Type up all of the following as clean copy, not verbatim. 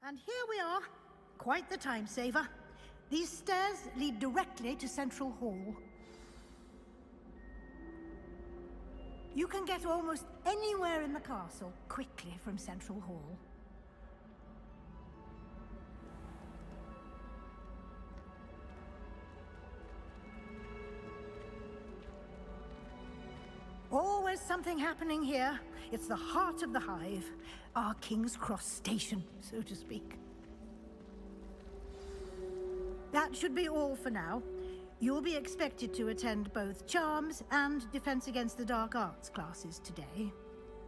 And here we are. Quite the time saver. These stairs lead directly to Central Hall. You can get almost anywhere in the castle quickly from Central Hall. Always something happening here. It's the heart of the hive. Our King's Cross station, so to speak. That should be all for now. You'll be expected to attend both Charms and Defense Against the Dark Arts classes today.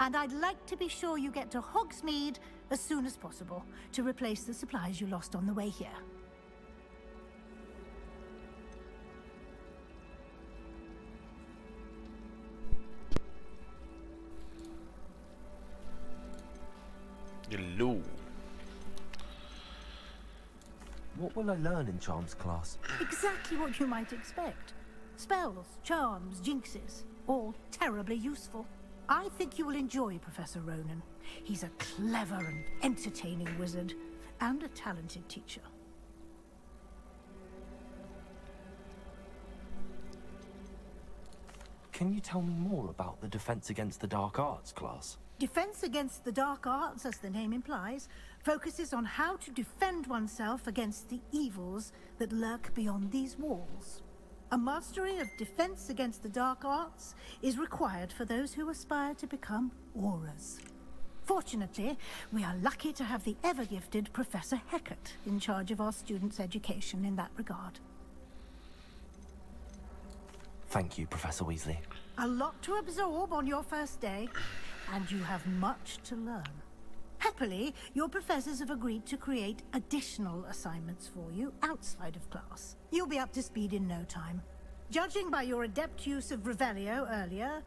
And I'd like to be sure you get to Hogsmeade as soon as possible to replace the supplies you lost on the way here. Hello. What will I learn in Charms class? Exactly what you might expect. Spells, charms, jinxes, all terribly useful. I think you will enjoy Professor Ronan. He's a clever and entertaining wizard, and a talented teacher. Can you tell me more about the Defense Against the Dark Arts class? Defense Against the Dark Arts, as the name implies, focuses on how to defend oneself against the evils that lurk beyond these walls. A mastery of Defense Against the Dark Arts is required for those who aspire to become auras. Fortunately, we are lucky to have the ever-gifted Professor Hecat in charge of our students' education in that regard. Thank you, Professor Weasley. A lot to absorb on your first day, and you have much to learn. Happily, your professors have agreed to create additional assignments for you outside of class. You'll be up to speed in no time. Judging by your adept use of Revelio earlier,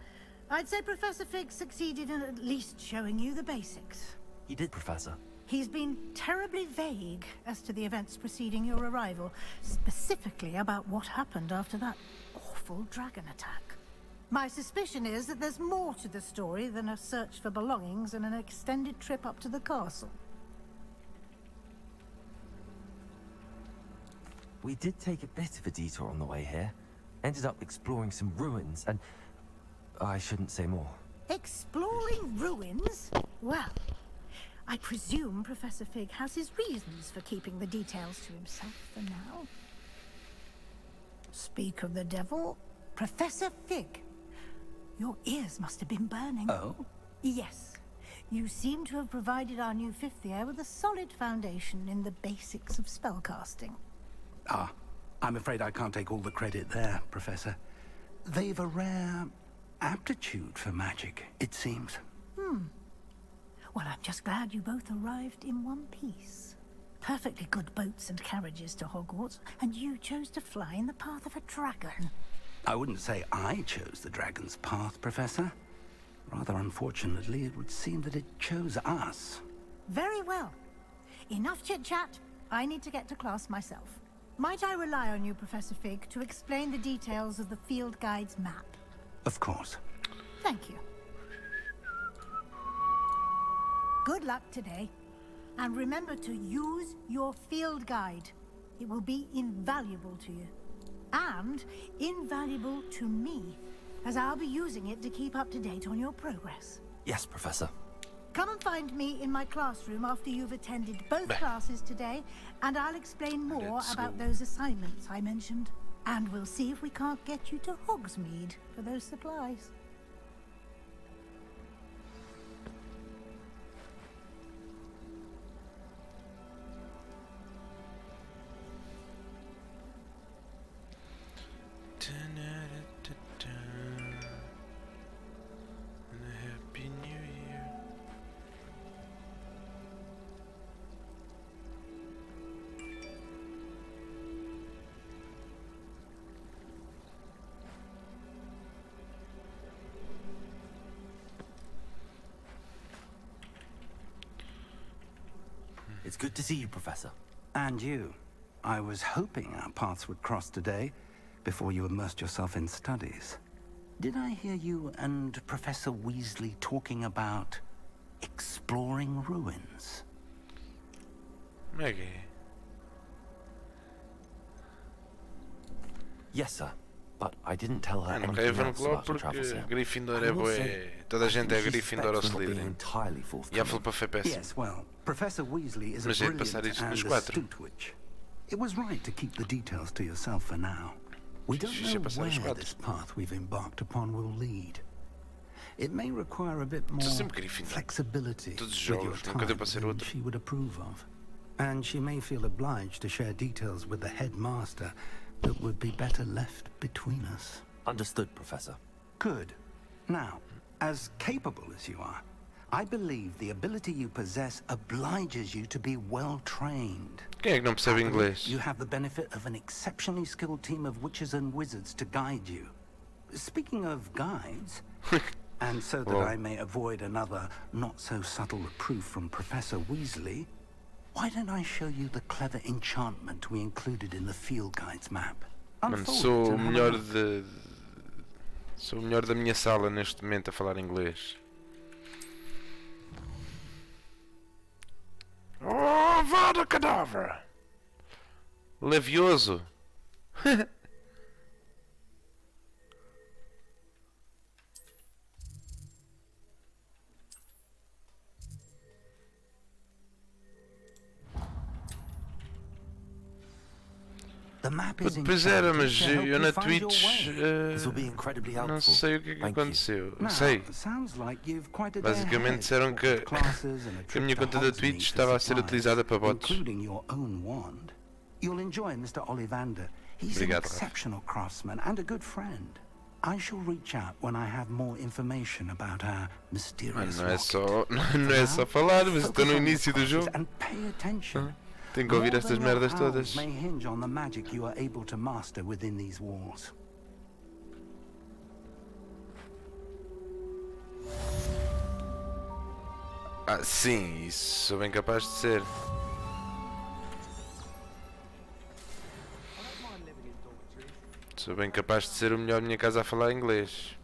I'd say Professor Fig succeeded in at least showing you the basics. He did, Professor. He's been terribly vague as to the events preceding your arrival, specifically about what happened after that awful dragon attack. My suspicion is that there's more to the story than a search for belongings and an extended trip up to the castle. We did take a bit of a detour on the way here. Ended up exploring some ruins and... I shouldn't say more. Exploring ruins? Well, I presume Professor Fig has his reasons for keeping the details to himself for now. Speak of the devil, Professor Fig. Your ears must have been burning. Oh? Yes. You seem to have provided our new fifth year with a solid foundation in the basics of spellcasting. Ah, I'm afraid I can't take all the credit there, Professor. They've a rare aptitude for magic, it seems. Well, I'm just glad you both arrived in one piece. Perfectly good boats and carriages to Hogwarts, and you chose to fly in the path of a dragon. I wouldn't say I chose the dragon's path, Professor. Rather unfortunately, it would seem that it chose us. Very well. Enough chit-chat. I need to get to class myself. Might I rely on you, Professor Fig, to explain the details of the field guide's map? Of course. Thank you. Good luck today. And remember to use your field guide. It will be invaluable to you. And invaluable to me, as I'll be using it to keep up to date on your progress. Yes, Professor. Come and find me in my classroom after you've attended both classes today, and I'll explain more about those assignments I mentioned. And we'll see if we can't get you to Hogsmeade for those supplies. And a happy new year. It's good to see you, Professor. And you. I was hoping our paths would cross today, before you immersed yourself in studies. Did I hear you and Professor Weasley talking about exploring ruins? Como é que é? Yes, sir. But I didn't tell her Mano, anything else Ravenclaw about the travel porque set. Gryffindor I é will bué. say, Toda a I gente think é she Gryffindor ou suspects we're not being Slytherin. entirely E a forthcoming. Filipa foi péssimo. Yes, well, Professor Weasley is a Mas é de passar brilliant isto nos and quatro. astute witch. It was right to keep the details to yourself for now. We don't Fixe é know passar os where quatro. this path we've embarked upon will lead. It may require a bit more Sou sempre Gryffindor. flexibility Todos os with your jogos, nunca deu para time ser than outro. she would approve of. And she may feel obliged to share details with the headmaster that would be better left between us. Understood, Professor. Good. Now, as capable as you are, I believe the ability you possess obliges you to be well trained. Quem é que não percebe Happily, inglês? You have the benefit of an exceptionally skilled team of witches and wizards to guide you. Speaking of guides, and so that Well. I may avoid another not-so-subtle reproof from Professor Weasley, why don't I show you the clever enchantment we included in the field guide's map? Mano, Unfold sou it o and have a melhor look. Sou o melhor da minha sala neste momento a falar inglês. Oh, vada cadáver! Levioso! The map is Pois era, mas enchanted to help eu you na find your Twitch way. This will be incredibly não helpful. sei o que é que Thank you. aconteceu. Now, Sei. sounds like you've quite a day Basicamente ahead, disseram what with que classes and a a trip minha to conta da Hogsmeade Twitch for estava a ser supplies, utilizada para bots. including your own wand. You'll enjoy Mr. Ollivander. He's an Obrigado, Rafa. exceptional craftsman and a good friend. I shall reach out when I have more information about our Mano, mysterious não é rocket. só, não For é now, só falar, mas estou focus no on your início do classes jogo. and pay attention. Tenho que ouvir More estas than your merdas powers todas. may hinge on the magic you are able to master within these walls. Ah, sim, isso sou bem capaz de ser. Sou bem capaz de ser o melhor da minha casa a falar inglês.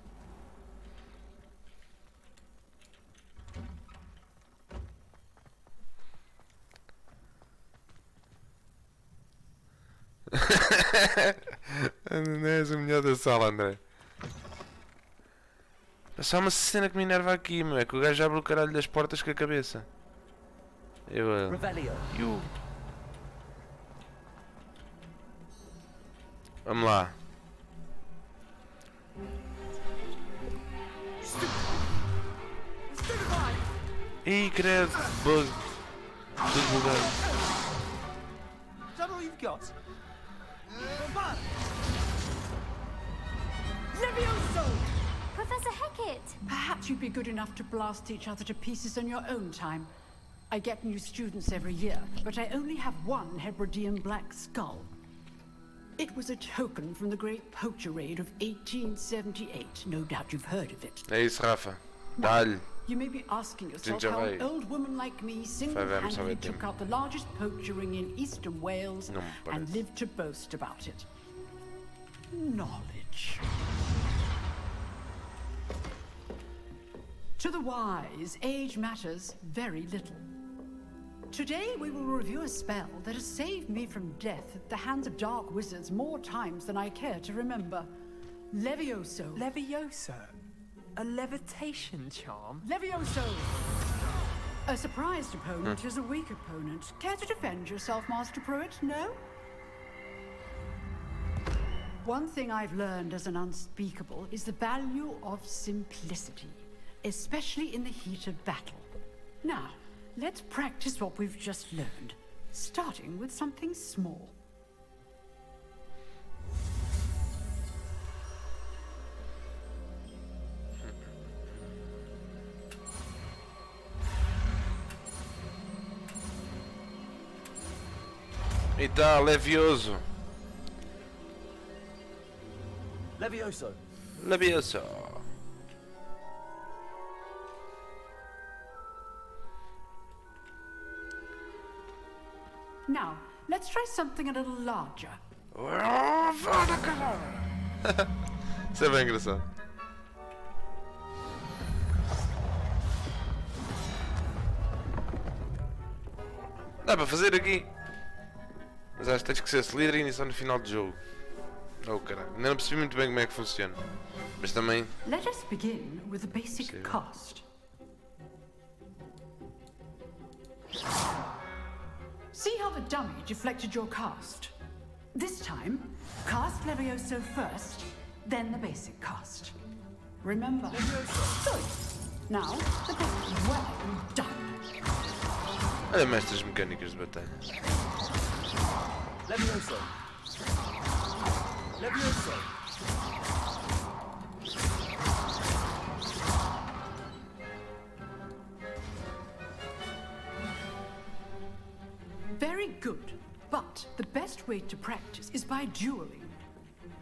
Não és o melhor da sala, André. Mas só uma cena que me enerva aqui, meu. É que o gajo abre o caralho das portas com a cabeça. Eu. Revelio. Eu. Vamos lá. Ih, credo. Bug. Tudo bugado. Is that all you've got? Professor Hecat! Perhaps you'd be good enough to blast each other to pieces on your own time. I get new students every year, but I only have one Hebridean black skull. It was a token from the Great Poacher Raid of 1878. No doubt you've heard of it. É isso, Rafa. Dá-lhe. You may be asking yourself já how vai. an old woman like me Vai single-handedly ver took tempo. out the largest poacher ring in eastern Wales Não me and parece. lived to boast about it. Knowledge. To the wise, age matters very little. Today we will review a spell that has saved me from death at the hands of dark wizards more times than I care to remember. Levioso. Levioso? A levitation charm? Levioso! A surprised opponent is a weak opponent. Care to defend yourself, Master Pruitt? No? One thing I've learned as an unspeakable is the value of simplicity, especially in the heat of battle. Now, let's practice what we've just learned, starting with something small. E tá, levioso. Levioso. Levioso. Now, let's try something a little larger. Oh, foda, caralho. Isso é bem engraçado. Dá para fazer aqui. Mas acho que tens que ser Slytherin e só no final do jogo. Oh caralho, ainda não percebi muito bem como é que funciona. Mas também... Let us begin with the basic Sim. cast. See how the dummy deflected your cast? This time, cast Levioso first, then the basic cast. Remember? Good. Now, the basic. Well done. Olha mestres mecânicas de batalha. Levioso. Levioso. Very good. But the best way to practice is by dueling.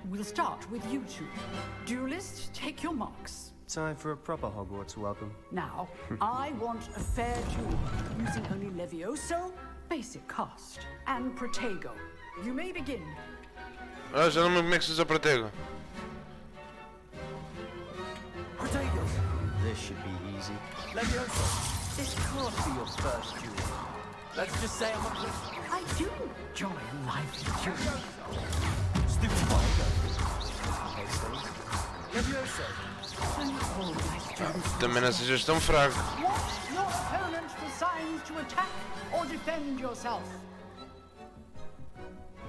We'll start with you two. Duelists, take your marks. Time for a proper Hogwarts welcome. Now, I want a fair duel, using only Levioso, basic cast, and Protego. You may begin. Ah, já não me como é que se usa o Protego. Protego. This should be easy. Levioso. This can't be your first duel. Let's just say I'm a I do enjoy a lively duel. stupid Protego. Levioso. And all like duels. Também não sejas tão fraco. Watch your opponent for signs to attack or defend yourself.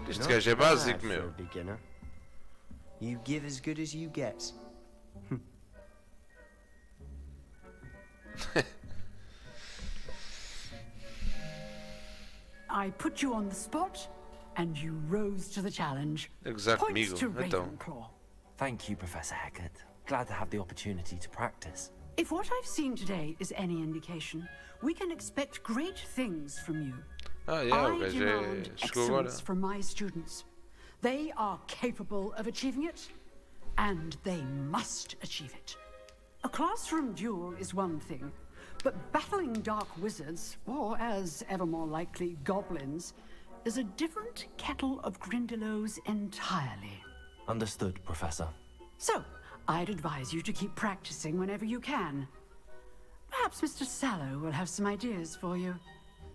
Este gajo é básico, meu. Beginner. You give as good as you get. I put you on the spot, and you rose to the challenge. É gozar Points comigo, to então. Ravenclaw. Thank you, Professor Hecat. Glad to have the opportunity to practice. If what I've seen today is any indication, we can expect great things from you. Ah, é, o I gajo demand chegou agora. excellence from my students. They are capable of achieving it, and they must achieve it. A classroom duel is one thing, but battling dark wizards, or as ever more likely, goblins, is a different kettle of Grindylows entirely. Understood, Professor. So, I'd advise you to keep practicing whenever you can. Perhaps Mr. Sallow will have some ideas for you.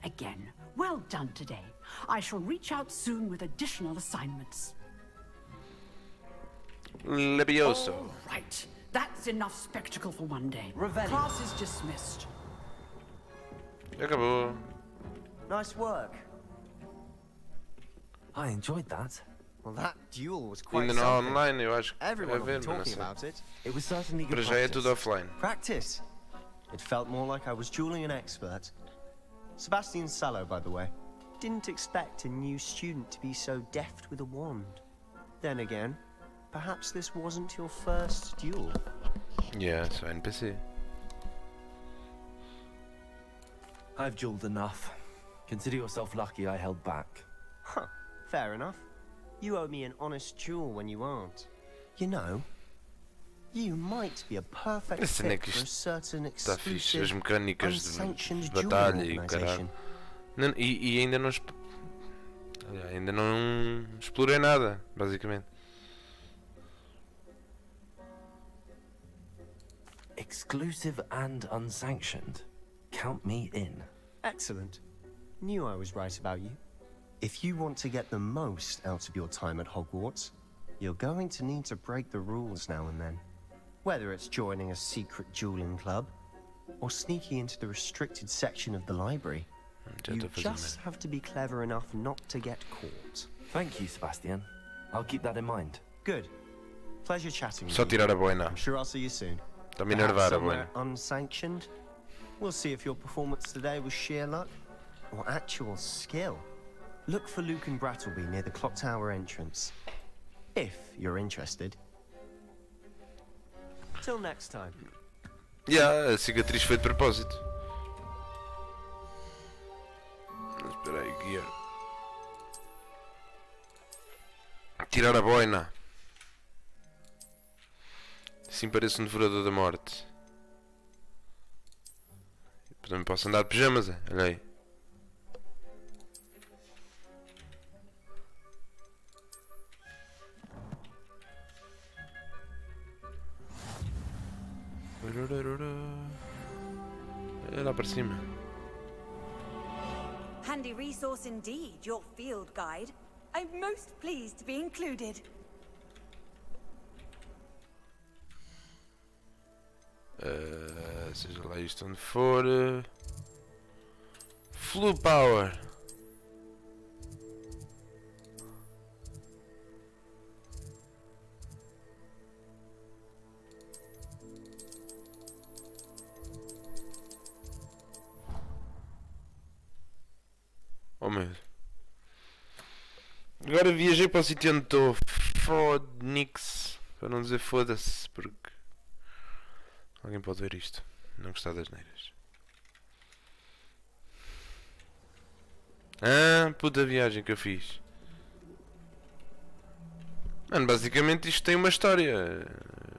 Again, well done today. I shall reach out soon with additional assignments. Levioso. All right, that's enough spectacle for one day. Revelio. Class is dismissed. Acabou. Nice work. I enjoyed that. Well, that duel was quite Ainda não há something. online, eu acho que vai Everyone will be haver, mas não talking sei. about it. It was certainly good Para já é practice. tudo offline. Practice. It felt more like I was dueling an expert. Sebastian Sallow, by the way. Didn't expect a new student to be so deft with a wand. Then again, perhaps this wasn't your first duel. Yeah, só NPC. I've dueled enough. Consider yourself lucky I held back. Huh, fair enough. You owe me an honest duel when you aren't. You know, you might be a perfect Esse fit neck for a certain Está fixe, as exclusive, mecânicas unsanctioned de dueling batalha e o caralho. organization. E ainda não... Ainda não explorei nada, basicamente. Exclusive and unsanctioned. Count me in. Excellent. Knew I was right about you. If you want to get the most out of your time at Hogwarts, you're going to need to break the rules now and then. Whether it's joining a secret dueling club, or sneaking into the restricted section of the library, Já you estou a fazer just merda. have to be clever enough not to get caught. Thank you, Sebastian. I'll keep that in mind. Good. Pleasure chatting with Só you. tirar a boina. I'm sure I'll see you soon. Está-me a Perhaps enervar a somewhere boina. unsanctioned. We'll see if your performance today was sheer luck or actual skill. Look for Luke and Brattleby near the clock tower entrance. If you're interested. Till next time. Yeah, a cicatriz foi de propósito. Mas espera aí, gear. Tirar a boina. Assim parece um devorador da morte. Também posso andar de pijamas, é? Olha aí. É lá para cima. handy resource indeed, your field guide. I'm most pleased to be included. Seja lá isto onde for. Flu Power. Oh meu. Agora viajei para o sítio onde estou. Fodnix. Para não dizer foda-se, porque alguém pode ver isto. Não gostar das neiras. Ah, puta viagem que eu fiz. Mano, basicamente isto tem uma história.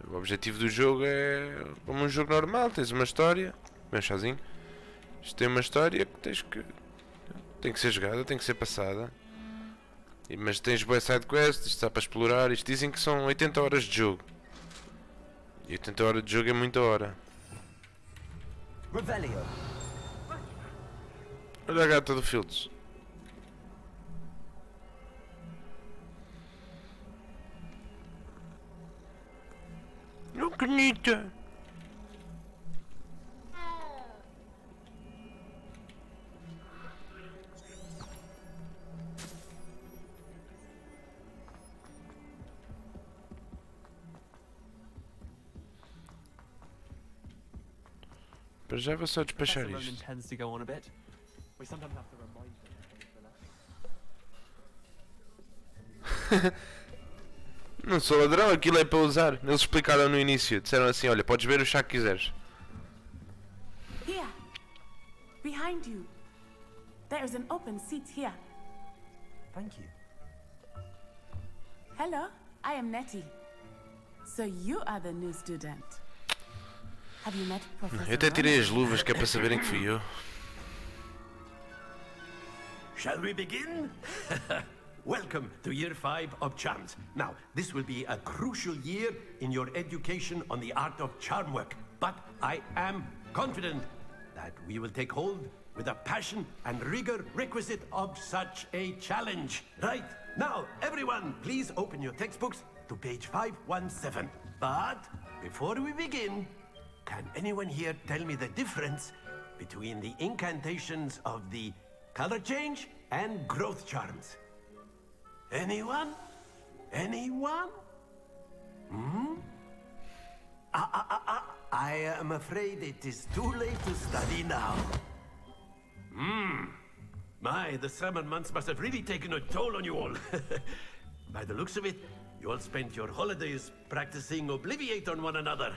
O objetivo do jogo é como um jogo normal. Tens uma história. Bem chazinho. Isto tem uma história que tens que... Tem que ser jogada, tem que ser passada. Mas tens boas sidequests, isto está para explorar. Isto dizem que são 80 horas de jogo. E 80 horas de jogo é muita hora. Revelio. Olha a gata do Fields. Oh, que bonita! Para já vou só despachar Professor Ronan isto. tends to go on a bit. We sometimes have to remind them. Não sou ladrão, aquilo é para usar. Eles explicaram no início. Disseram assim, olha, podes ver o chá que quiseres. Here, behind you. There is an open seat here. Thank you. Hello, I am Nettie. So you are the new student. Have you met Professor Eu até tirei Ronan? as luvas que é para saberem que fui eu. Shall we begin? Welcome to Year 5 of Charms. Now, this will be a crucial year in your education on the art of charm work. But I am confident that we will take hold with the passion and rigor requisite of such a challenge. Right, now, everyone, please open your textbooks to page 517. But before we begin, can anyone here tell me the difference between the incantations of the color change and growth charms? Anyone? Anyone? I am afraid it is too late to study now. My, the summer months must have really taken a toll on you all. By the looks of it, you all spent your holidays practicing Obliviate on one another.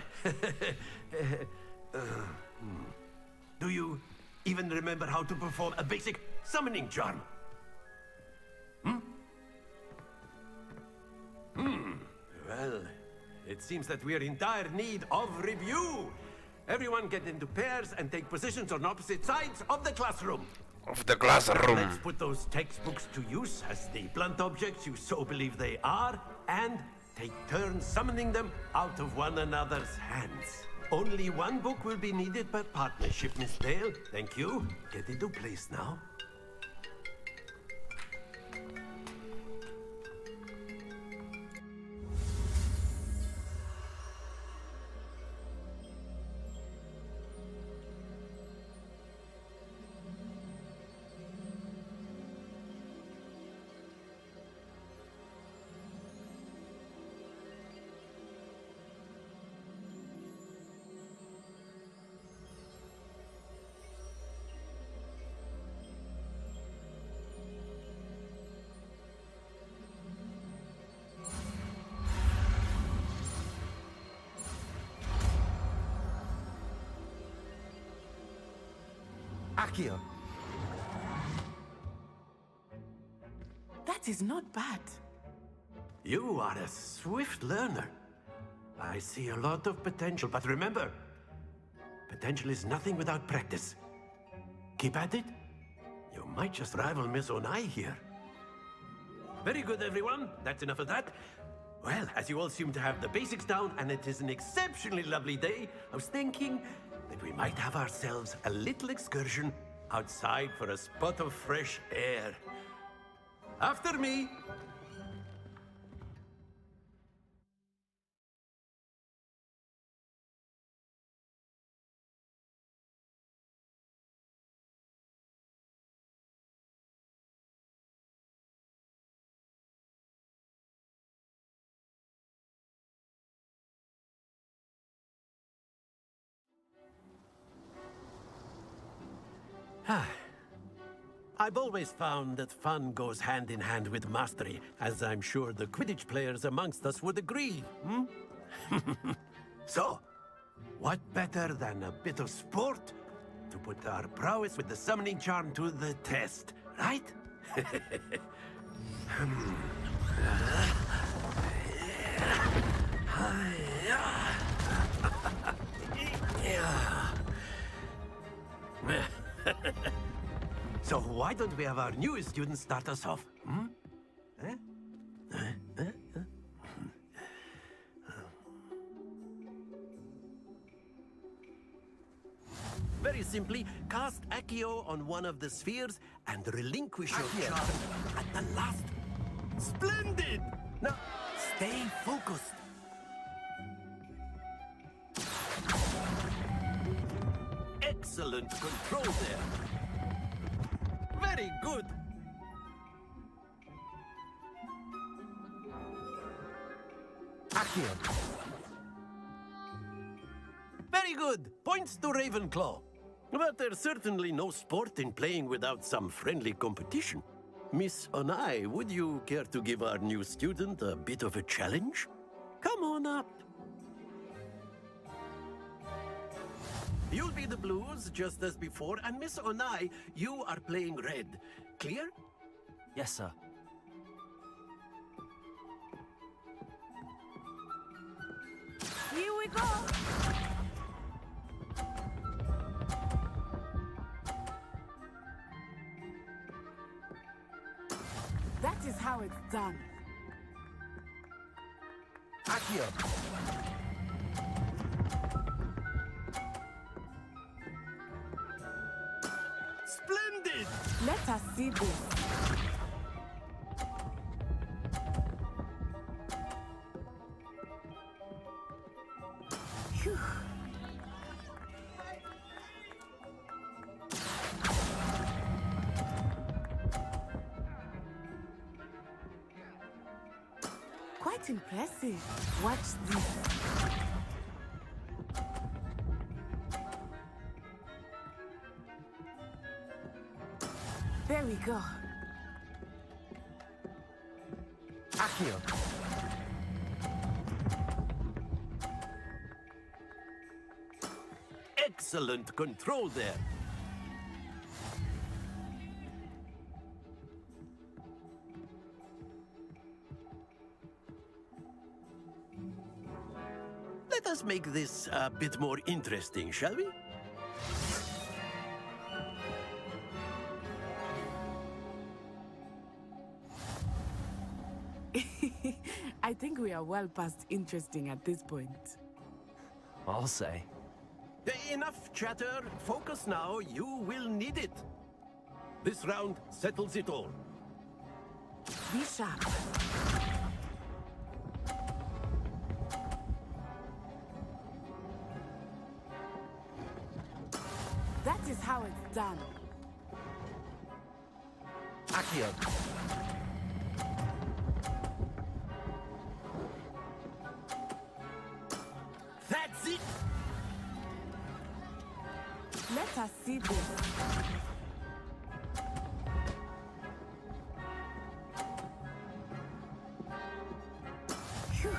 Do you even remember how to perform a basic summoning charm? Well, it seems that we are in dire need of review. Everyone get into pairs and take positions on opposite sides of the classroom. Of the classroom. Let's put those textbooks to use as the blunt objects you so believe they are, and take turns summoning them out of one another's hands. Only one book will be needed per partnership, Miss Dale. Thank you. Get into place now. Accio. That is not bad. You are a swift learner. I see a lot of potential, but remember, potential is nothing without practice. Keep at it. You might just rival Miss Onai here. Very good, everyone. That's enough of that. Well, as you all seem to have the basics down, and it is an exceptionally lovely day, I was thinking that we might have ourselves a little excursion outside for a spot of fresh air. After me! I've always found that fun goes hand in hand with mastery, as I'm sure the Quidditch players amongst us would agree, hmm? So, what better than a bit of sport to put our prowess with the summoning charm to the test, right? So why don't we have our newest student start us off? Hmm? Very simply, cast Accio on one of the spheres and relinquish your charm at the last. Splendid! Now, stay focused. Excellent control there. Very good. Accio. Very good. Points to Ravenclaw. But there's certainly no sport in playing without some friendly competition. Miss Onai, would you care to give our new student a bit of a challenge? Come on up. You'll be the blues, just as before, and Miss Onai, you are playing red. Clear? Yes, sir. Here we go. That is how it's done. Accio. Splendid! Let us see this. Phew. Quite impressive. Watch this. There we go. Accio. Excellent control there. Let us make this a bit more interesting, shall we? I think we are well past interesting at this point. I'll say. Enough chatter. Focus now. You will need it. This round settles it all. Be sharp. That is how it's done. Accio. That's it! Let us see this. Phew.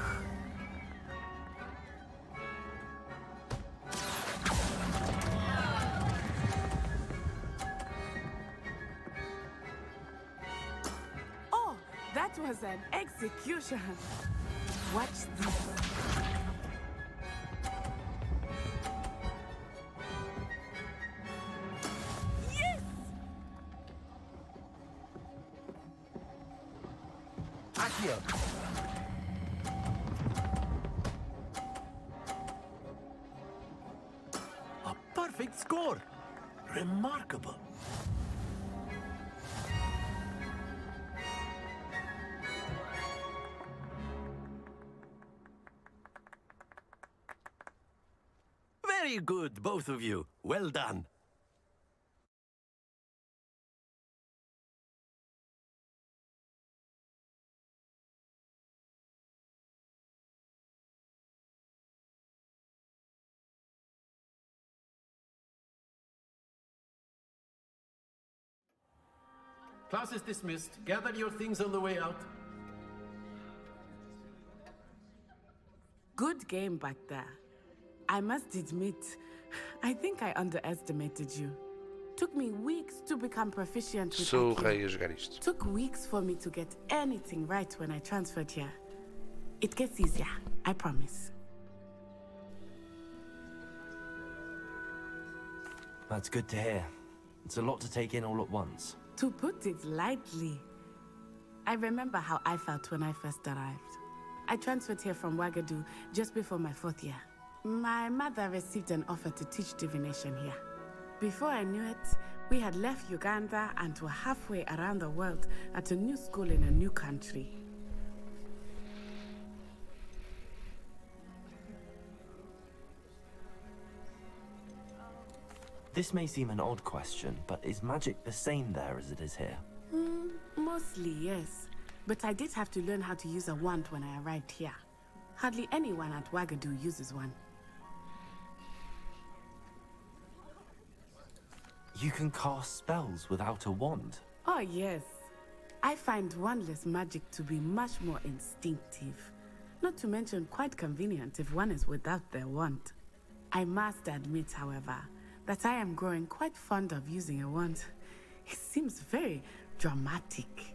Oh, that was an execution. Watch this. Accio. A perfect score. Remarkable. Very good, both of you. Well done. Class is dismissed. Gather your things on the way out. Good game back there. I must admit, I think I underestimated you. Took me weeks to become proficient with Sou o Accio. rei a jogar isto. Took weeks for me to get anything right when I transferred here. It gets easier, I promise. That's good to hear. It's a lot to take in all at once. To put it lightly, I remember how I felt when I first arrived. I transferred here from Ouagadougou just before my 4th year. My mother received an offer to teach divination here. Before I knew it, we had left Uganda and were halfway around the world at a new school in a new country. This may seem an odd question, but is magic the same there as it is here? Mostly, yes. But I did have to learn how to use a wand when I arrived here. Hardly anyone at Ouagadougou uses one. You can cast spells without a wand. Oh, yes. I find wandless magic to be much more instinctive. Not to mention quite convenient if one is without their wand. I must admit, however, that I am growing quite fond of using a wand. It seems very dramatic.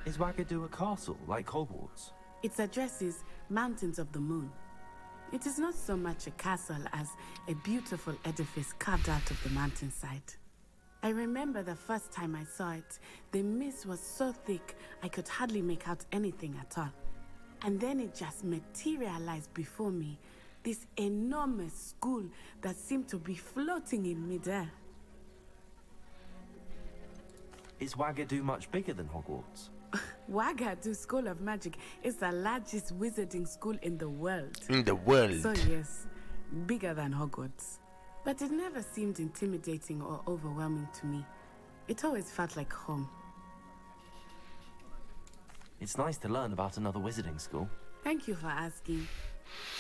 Is Ouagadougou a castle, like Hogwarts? Its address is Mountains of the Moon. It is not so much a castle as a beautiful edifice carved out of the mountainside. I remember the first time I saw it, the mist was so thick I could hardly make out anything at all. And then it just materialized before me, this enormous school that seemed to be floating in midair. Is Ouagadougou much bigger than Hogwarts? Ouagadougou School of Magic is the largest wizarding school in the world. In the world. So yes, bigger than Hogwarts. But it never seemed intimidating or overwhelming to me. It always felt like home. It's nice to learn about another wizarding school. Thank you for asking.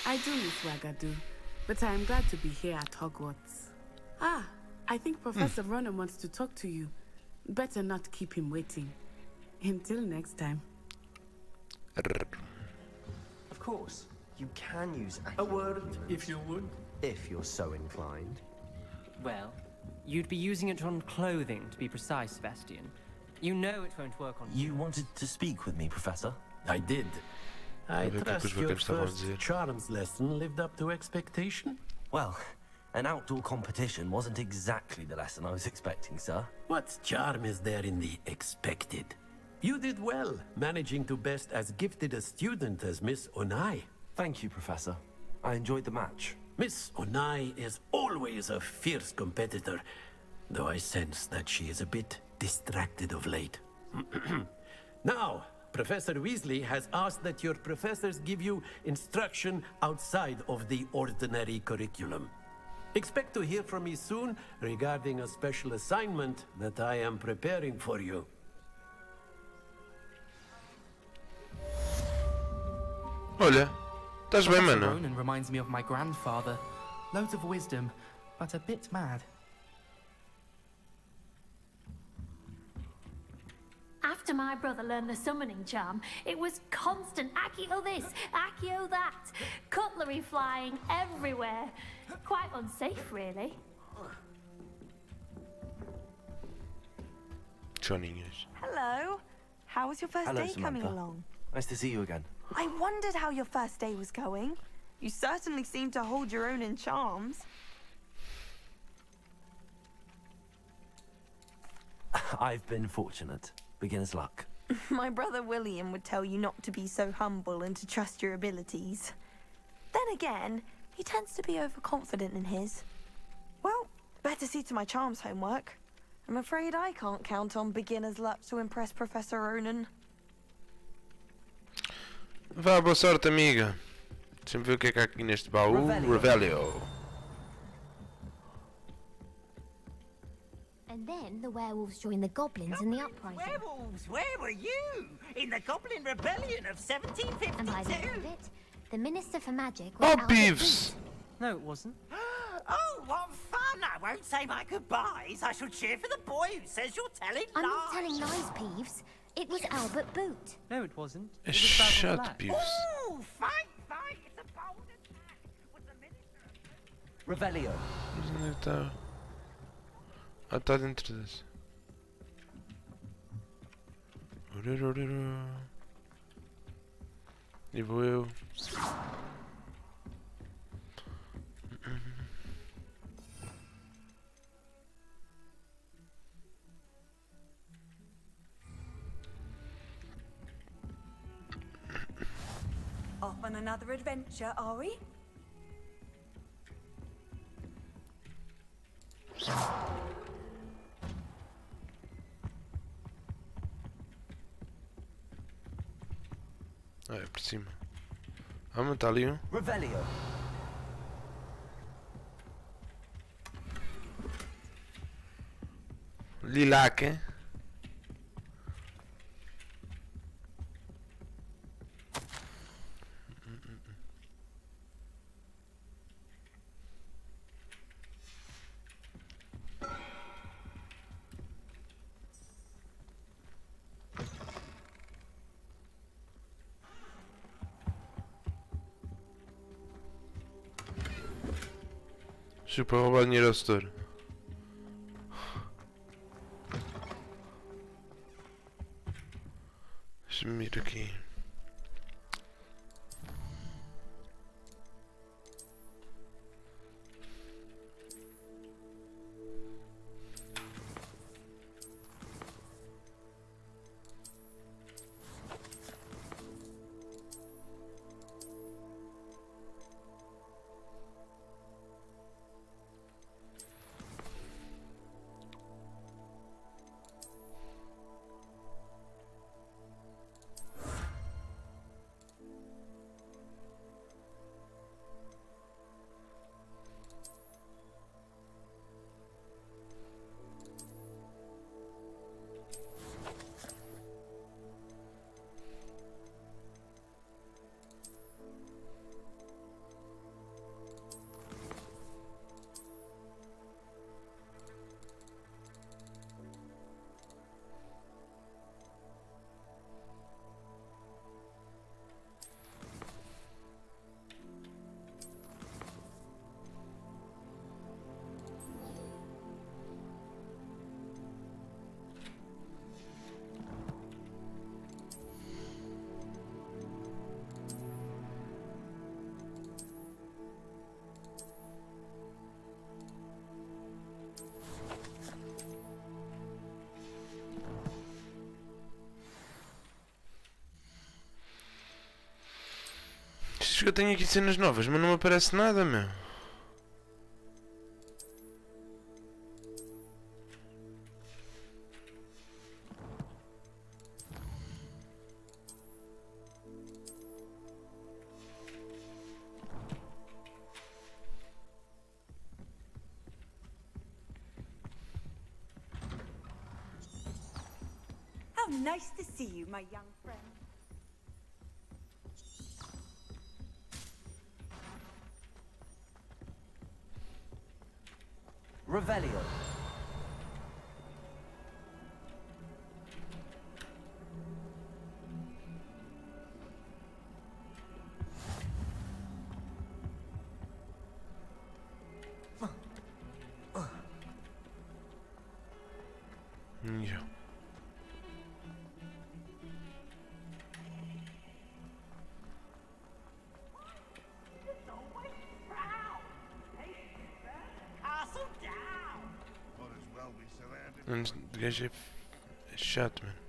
I do miss Ouagadougou, but I am glad to be here at Hogwarts. Ah, I think Professor Ronan wants to talk to you. Better not keep him waiting. Until next time. Of course, you can use A word, if you would. if you're so inclined. Well, you'd be using it on clothing, to be precise, Sebastian. You know it won't work on You wanted to speak with me, Professor? I did. I ver o que é que os trust your bacanos estavam a first dizer. charms lesson lived up to expectation. Well, an outdoor competition wasn't exactly the lesson I was expecting, sir. What charm is there in the expected? You did well, managing to best as gifted a student as Miss Onai. Thank you, Professor. I enjoyed the match. Miss Onai is always a fierce competitor, though I sense that she is a bit distracted of late. Now, Professor Weasley has asked that your professors give you instruction outside of the ordinary curriculum. Expect to hear from me soon regarding a special assignment that I am preparing for you. Olha, estás bem, Professor mano? Ronan reminds me of my grandfather. Loads of wisdom, but a bit mad. After my brother learned the summoning charm, it was constant Accio this, Accio that, cutlery flying everywhere. Quite unsafe, really. Choninhas. Hello. How was your first Hello, day coming Samantha. along? Nice to see you again. I wondered how your first day was going. You certainly seem to hold your own in charms. I've been fortunate. Beginner's luck. My brother William would tell you not to be so humble and to trust your abilities. Then again, He tends to be overconfident in his. Well, better see to my charms homework. I'm afraid I can't count on beginner's luck to impress Professor Ronan. Vá, boa sorte, amiga. Deixa-me ver o que é que há aqui neste baú. Revelio. And then the werewolves joined the goblins in the uprising. Werewolves, where were you? In the Goblin Rebellion of 1752? And by the end of it, the Minister for Magic was Oh, Beeves! No, it wasn't. Oh, what fun! I won't say my goodbyes. I shall cheer for the boy who says you're telling I'm lies. not telling lies, Peeves. It was Albert Boot. No, it wasn't. It was Shut, Basil Beeves. Ooh, fight, fight! It's a bold attack. Was the Minister of Revelio. Mas onde é que está? Ah, está dentro desse. E vou eu. Off on another adventure, are we? Ah, é por cima. Ah, mas está ali um. Revelio. Lilac, hein? Super roubar dinheiro ao setor. Deixa-me ir aqui. Eu tenho aqui cenas novas, mas não me aparece nada, meu. How nice to see you, my young friend. Revelio. Yeah. Antes de gajo é chato, mano.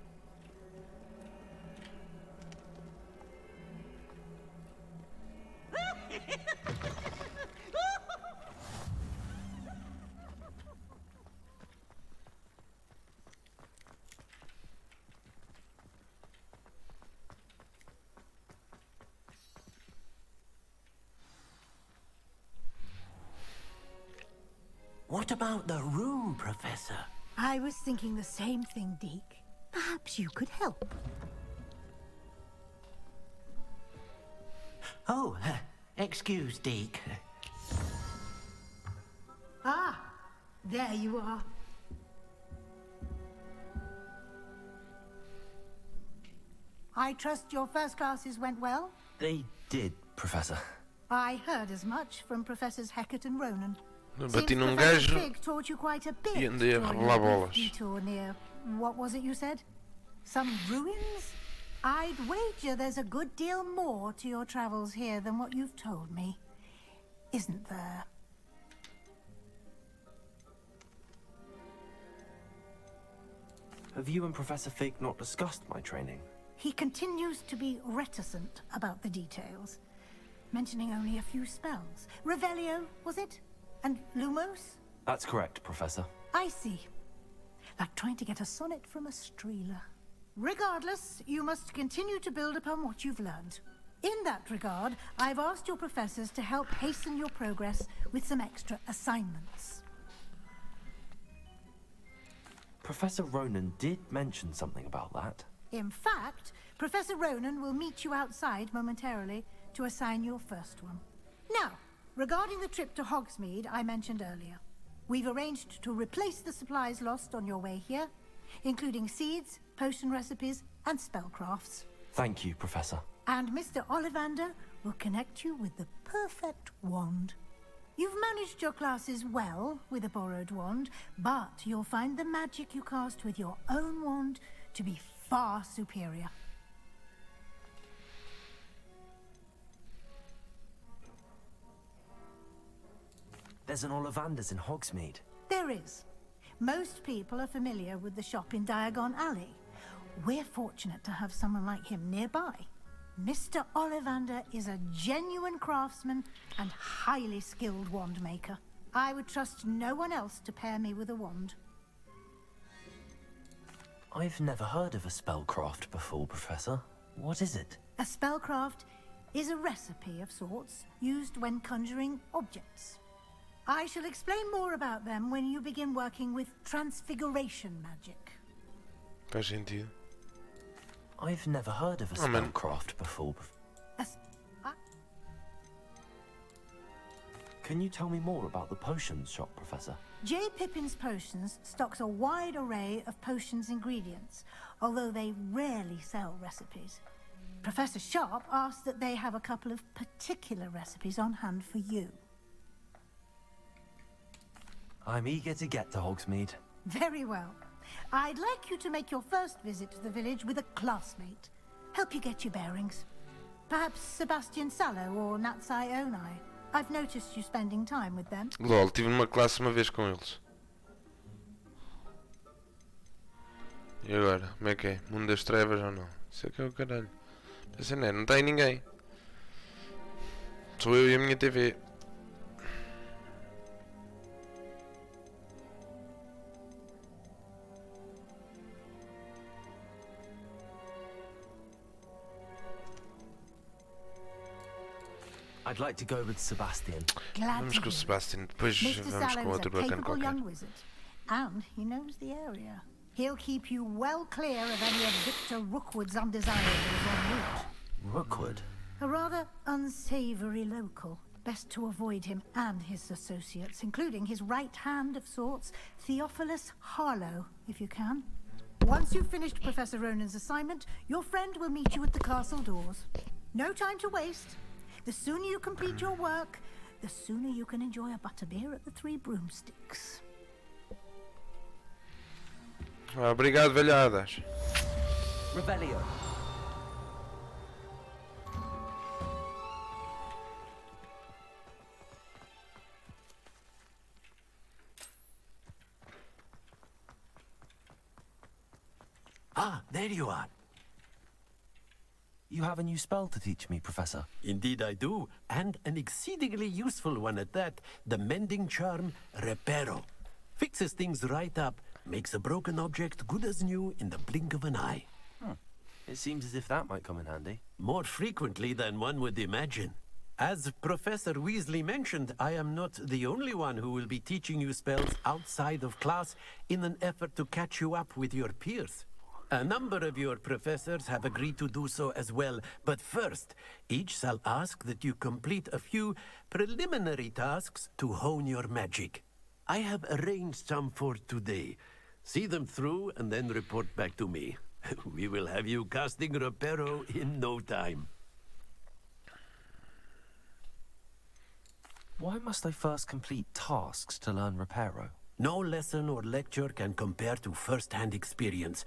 What about the room, Professor? I was thinking the same thing, Deke. Perhaps you could help. Oh, excuse, Deke. Ah, there you are. I trust your first classes went well? They did, Professor. I heard as much from Professors Hecat and Ronan. Bati Seems num Professor gajo Fig taught you quite a bit e andei a during revelar your bolas. detour near, what was it you said? Some ruins? I'd wager there's a good deal more to your travels here than what you've told me. Isn't there? Have you and Professor Fig not discussed my training? He continues to be reticent about the details, mentioning only a few spells. Revelio, was it? And Lumos? That's correct, Professor. I see. Like trying to get a sonnet from a streeler. Regardless, you must continue to build upon what you've learned. In that regard, I've asked your professors to help hasten your progress with some extra assignments. Professor Ronan did mention something about that. In fact, Professor Ronan will meet you outside momentarily to assign your first one. Now, regarding the trip to Hogsmeade I mentioned earlier, we've arranged to replace the supplies lost on your way here, including seeds, potion recipes, and spellcrafts. Thank you, Professor. And Mr. Ollivander will connect you with the perfect wand. You've managed your classes well with a borrowed wand, but you'll find the magic you cast with your own wand to be far superior. There's an Ollivander's in Hogsmeade. There is. Most people are familiar with the shop in Diagon Alley. We're fortunate to have someone like him nearby. Mr. Ollivander is a genuine craftsman and highly skilled wand maker. I would trust no one else to pair me with a wand. I've never heard of a spellcraft before, Professor. What is it? A spellcraft is a recipe of sorts used when conjuring objects. I shall explain more about them when you begin working with transfiguration magic. Faz sentido. I've never heard of a spellcraft before. Can you tell me more about the potions shop, Professor? J. Pippin's Potions stocks a wide array of potions ingredients, although they rarely sell recipes. Professor Sharp asked that they have a couple of particular recipes on hand for you. I'm eager to get to Hogsmeade. Very well. I'd like you to make your first visit to the village with a classmate. Help you get your bearings. Perhaps Sebastian Sallow or Natsai Onai. I've noticed you spending time with them. LOL, tive numa classe uma vez com eles. E agora? Como é que é? Mundo das trevas ou não? Isso é que é o caralho. Pensa, não está aí ninguém. Sou eu e a minha TV. I'd like to go with Sebastian. Vamos com o Sebastian, depois vamos com outro bacana qualquer. Young wizard, and he knows the area. He'll keep you well clear of any of Victor Rookwood's undesirables en route. Rookwood? A rather unsavory local. Best to avoid him and his associates, including his right hand of sorts, Theophilus Harlow, if you can. Once you've finished Professor Ronan's assignment, your friend will meet you at the castle doors. No time to waste. The sooner you complete your work, the sooner you can enjoy a butterbeer at the Three Broomsticks. Obrigado, velhadas. Revelio. Ah, there you are. You have a new spell to teach me, Professor. Indeed I do, and an exceedingly useful one at that. The mending charm, Reparo. Fixes things right up, makes a broken object good as new in the blink of an eye. It seems as if that might come in handy. More frequently than one would imagine. As Professor Weasley mentioned, I am not the only one who will be teaching you spells outside of class in an effort to catch you up with your peers. A number of your professors have agreed to do so as well, but first, each shall ask that you complete a few preliminary tasks to hone your magic. I have arranged some for today. See them through and then report back to me. We will have you casting Reparo in no time. Why must I first complete tasks to learn Reparo? No lesson or lecture can compare to first-hand experience,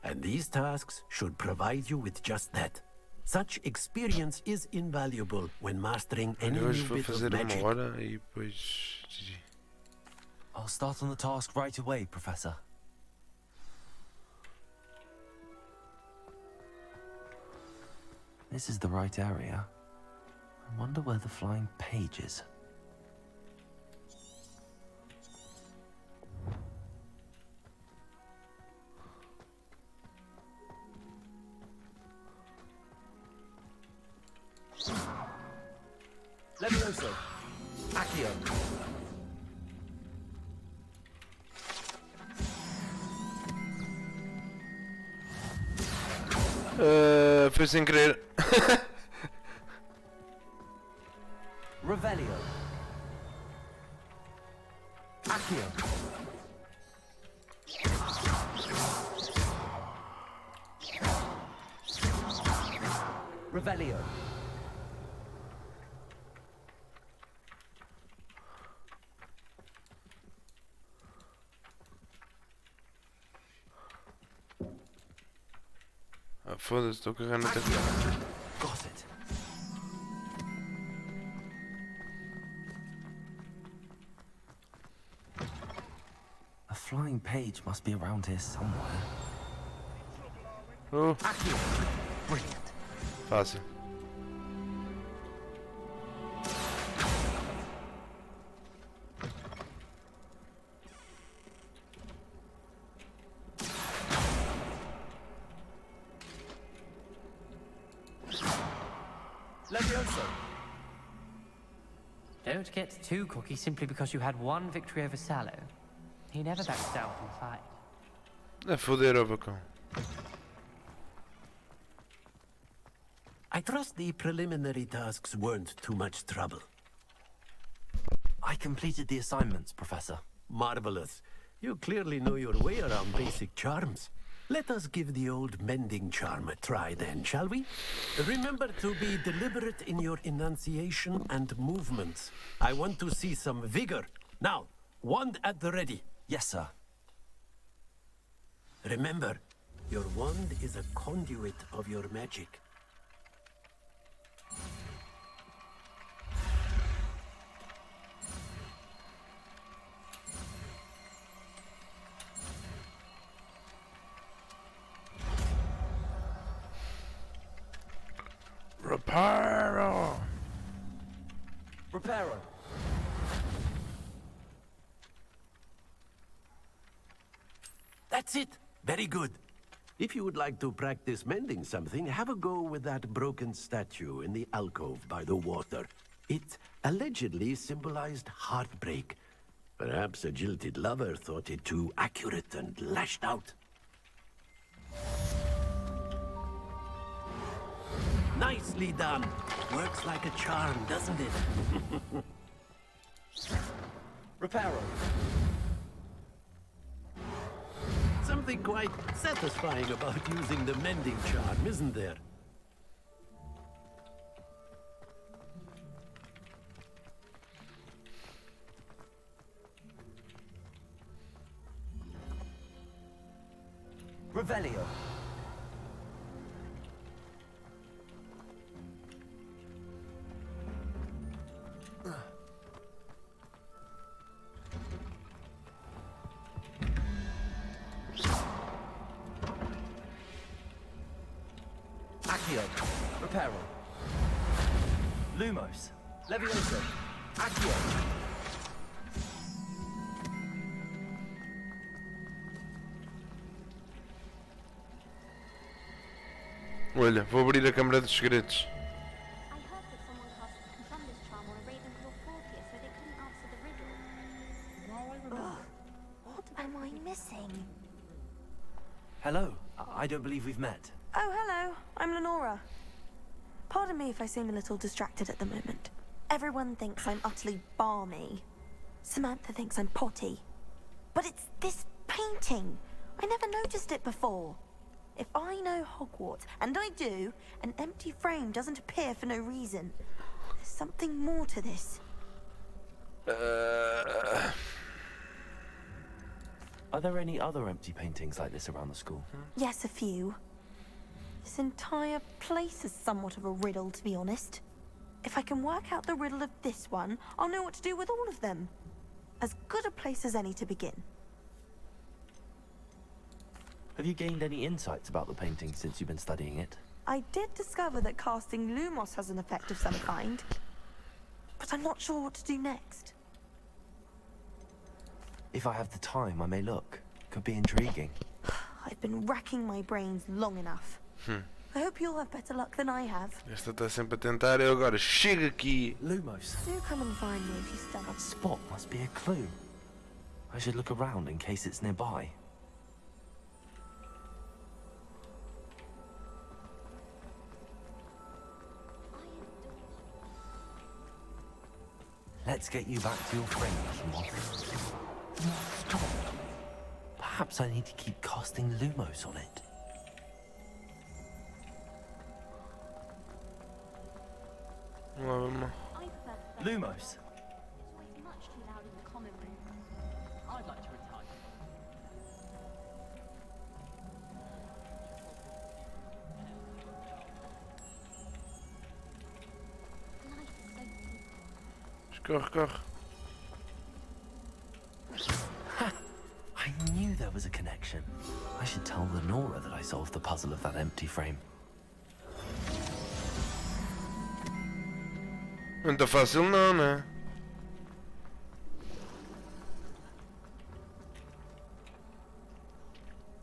and these tasks should provide you with just that. Such experience is invaluable when mastering any Hoje new vou bit of fazer magic. 1 hora e depois. GG. I'll start on the task right away, Professor. This is the right area. I wonder where the flying page is. Levioso. Accio. Foi sem querer. Revelio. Accio. Revelio. Ah, foda-se, estou carregando até. Got it. A flying page must be around here somewhere. Oh, Brilliant. fácil. Levioso. Don't get too cocky simply because you had one victory over Sallow. He never backs down from a fight. A foder o bacão. I trust the preliminary tasks weren't too much trouble. I completed the assignments, Professor. Marvelous. You clearly know your way around basic charms. Let us give the old mending charm a try then, shall we? Remember to be deliberate in your enunciation and movements. I want to see some vigor. Now, wand at the ready. Yes, sir. Remember, your wand is a conduit of your magic. Reparo! Reparo. That's it. Very good. If you would like to practice mending something, have a go with that broken statue in the alcove by the water. It allegedly symbolized heartbreak. Perhaps a jilted lover thought it too accurate and lashed out. Nicely done. Works like a charm, doesn't it? Reparo. Something quite satisfying about using the mending charm, isn't there? Revelio. Accio. Reparo. Lumos. Levioso. Accio. Olha, vou abrir a câmara dos segredos. I heard that someone cast missing? Hello. I don't believe we've met. Oh, hello. I'm Lenora. Pardon me if I seem a little distracted at the moment. Everyone thinks I'm utterly balmy. Samantha thinks I'm potty. But it's this painting. I never noticed it before. If I know Hogwarts, and I do, an empty frame doesn't appear for no reason. There's something more to this. Are there any other empty paintings like this around the school? Yes, a few. This entire place is somewhat of a riddle, to be honest. If I can work out the riddle of this one, I'll know what to do with all of them. As good a place as any to begin. Have you gained any insights about the painting since you've been studying it? I did discover that casting Lumos has an effect of some kind. But I'm not sure what to do next. If I have the time, I may look. Could be intriguing. I've been racking my brains long enough. I hope you'll have better luck than I have. Esta está sempre a tentar, eu agora chego aqui. Lumos. Do come and find me if you study. That spot must be a clue. I should look around in case it's nearby. Let's get you back to your frame, Ravenclaw. Stop. Perhaps I need to keep casting Lumos on it. Lumos. I'd like to retire. Corre, corre. I knew there was a connection. I should tell Lenora that I solved the puzzle of that empty frame. Não tá fácil não, né?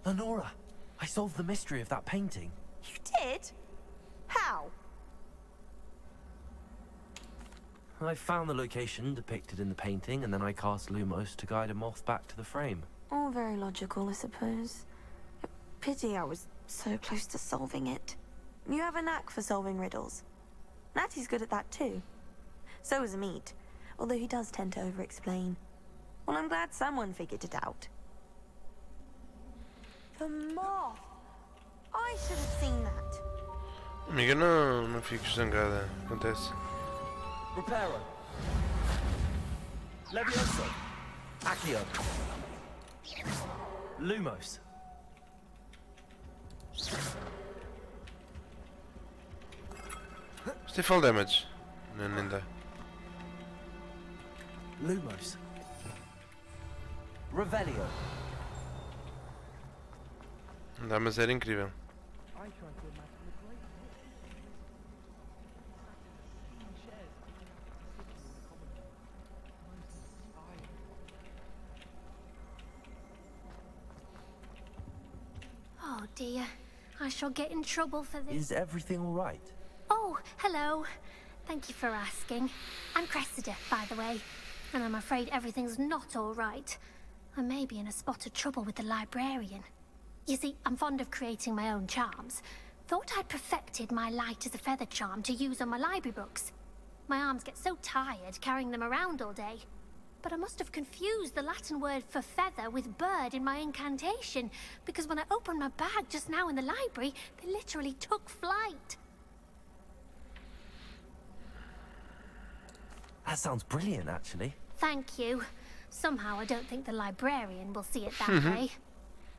Lenora, I solved the mystery of that painting. You did? How? I found the location depicted in the painting, and then I cast Lumos to guide a moth back to the frame. All very logical, I suppose. A pity I was so close to solving it. You have a knack for solving riddles. Natty's good at that too. So is Amit, although he does tend to over-explain. Well, I'm glad someone figured it out. The moth! I should have seen that. Amiga, não fiques zangada. Acontece. Reparo. Levioso. Accio. Lumos. Isto é fall damage. Não, nem dá. Lumos. Revelio. Não dá, mas era incrível. Oh dear, I shall get in trouble for this. Is everything all right? Oh, hello. Thank you for asking. I'm Cressida, by the way, and I'm afraid everything's not all right. I may be in a spot of trouble with the librarian. You see, I'm fond of creating my own charms. Thought I'd perfected my light as a feather charm to use on my library books. My arms get so tired carrying them around all day. But I must have confused the Latin word for feather with bird in my incantation, because when I opened my bag just now in the library, they literally took flight. That sounds brilliant, actually. Thank you. Somehow I don't think the librarian will see it that way.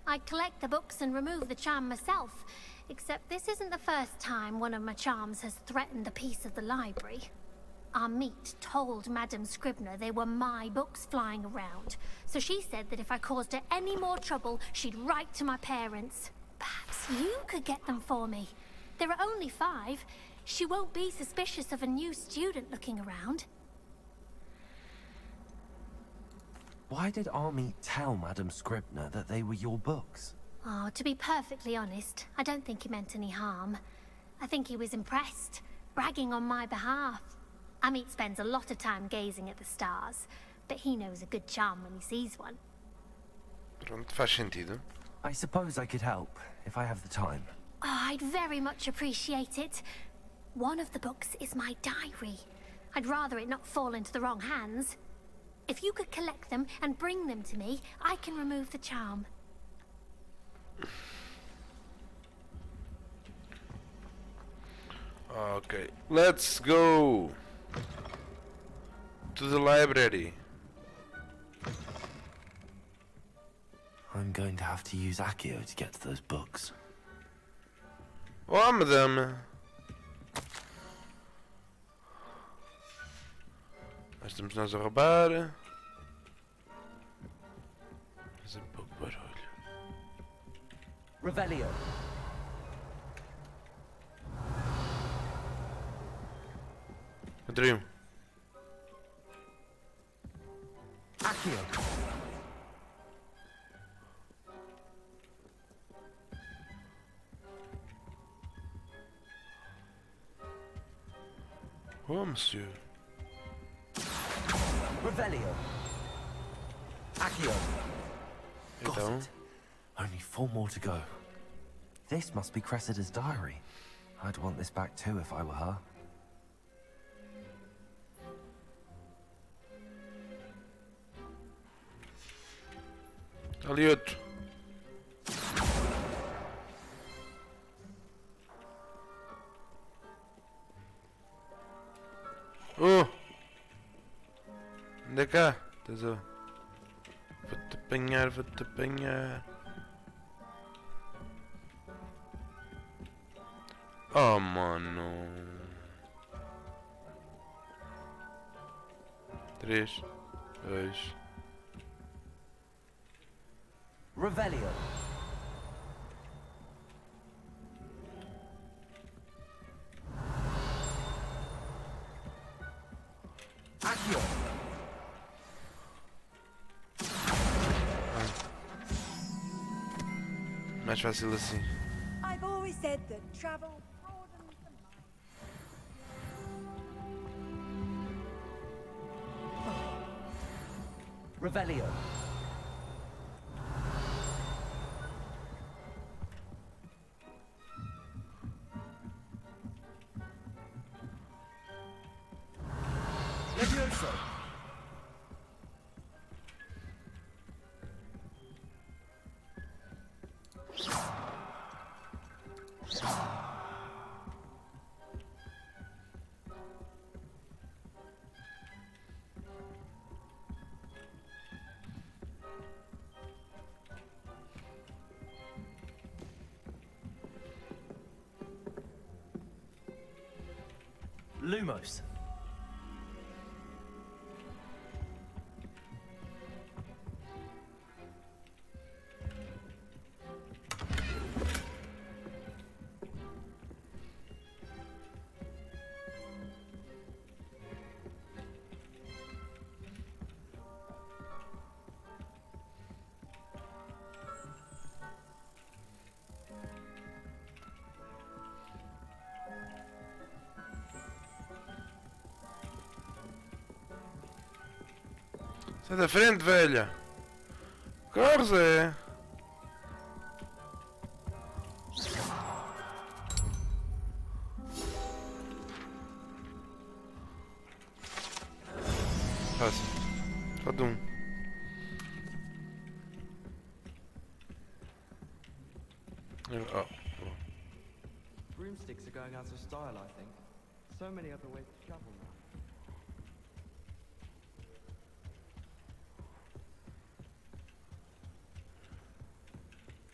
I collect the books and remove the charm myself, except this isn't the first time one of my charms has threatened a piece of the library. Amit told Madame Scribner they were my books flying around, so she said that if I caused her any more trouble, she'd write to my parents. Perhaps you could get them for me. There are only 5. She won't be suspicious of a new student looking around. Why did Army tell Madame Scribner that they were your books? Oh, to be perfectly honest, I don't think he meant any harm. I think he was impressed, bragging on my behalf. Amit spends a lot of time gazing at the stars, but he knows a good charm when he sees one. Pronto, faz sentido. I suppose I could help if I have the time. Oh, I'd very much appreciate it. One of the books is my diary. I'd rather it not fall into the wrong hands. If you could collect them and bring them to me, I can remove the charm. Okay, let's go to the library. I'm going to have to use Accio to get to those books. Oh, madame. Nós estamos nós a roubar. Fazer pouco barulho. Revelio. Encontrei um. Accio. Oh, monsieur. Revelio. Accio. Got Então. it. Only 4 more to go. This must be Cressida's diary. I'd want this back too if I were her. Ali outro. Oh! Anda cá. Estás a... Vou-te apanhar, vou-te apanhar. Oh, mano. 3, 2... Revelio. Accio. Mais fácil assim. I've always said that travel broadens the mind. Revelio. Levioso. Lumos. Sai da frente, velha! Corre, Zé! Fácil. Falta um. Oh. Broomsticks are going out of style, I think. So many other ways to travel now.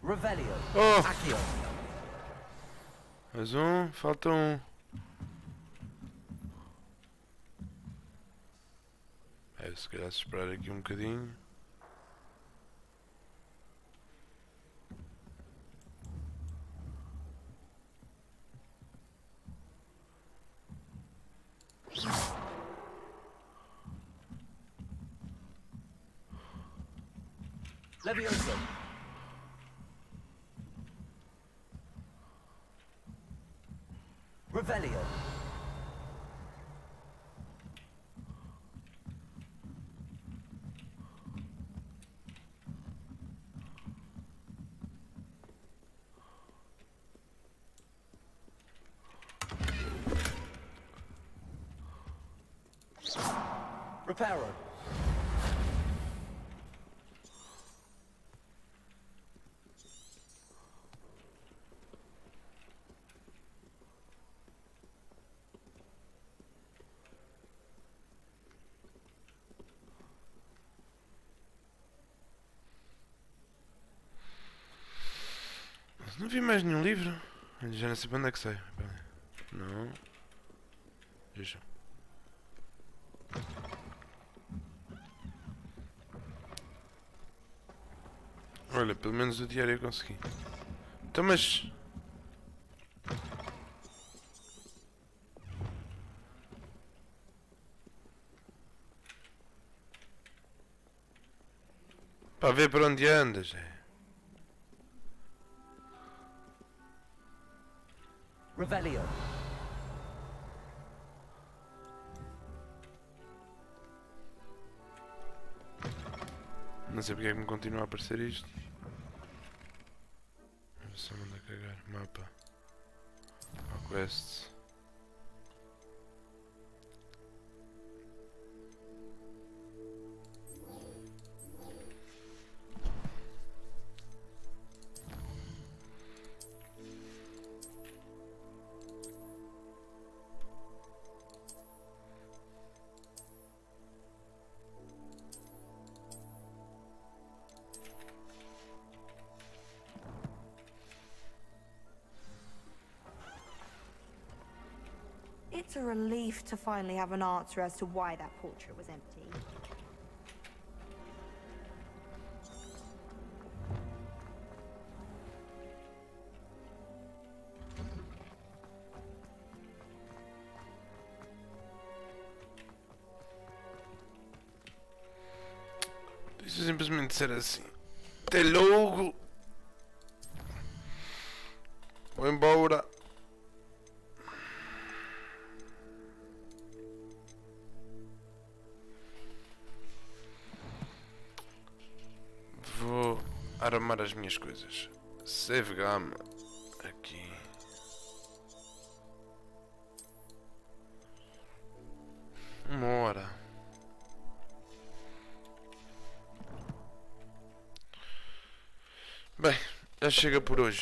Revelio. Oh! Accio. Mais um, falta um. É, se calhar esperar aqui um bocadinho. Levioso. Revelio. Reparo. Não vi mais nenhum livro. Já não sei para onde é que sai. Não. Veja. Olha, pelo menos o diário eu consegui. Então, mas... para ver para onde andas, é. Revelio. Não sei porque é que me continua a aparecer isto. Só manda cagar. Mapa. Quests. It's a relief to finally have an answer as to why that portrait was empty. Isso é simplesmente ser assim. Até logo. Vou embora. Vou armar as minhas coisas. Save game. Aqui. Uma hora. Bem, já chega por hoje.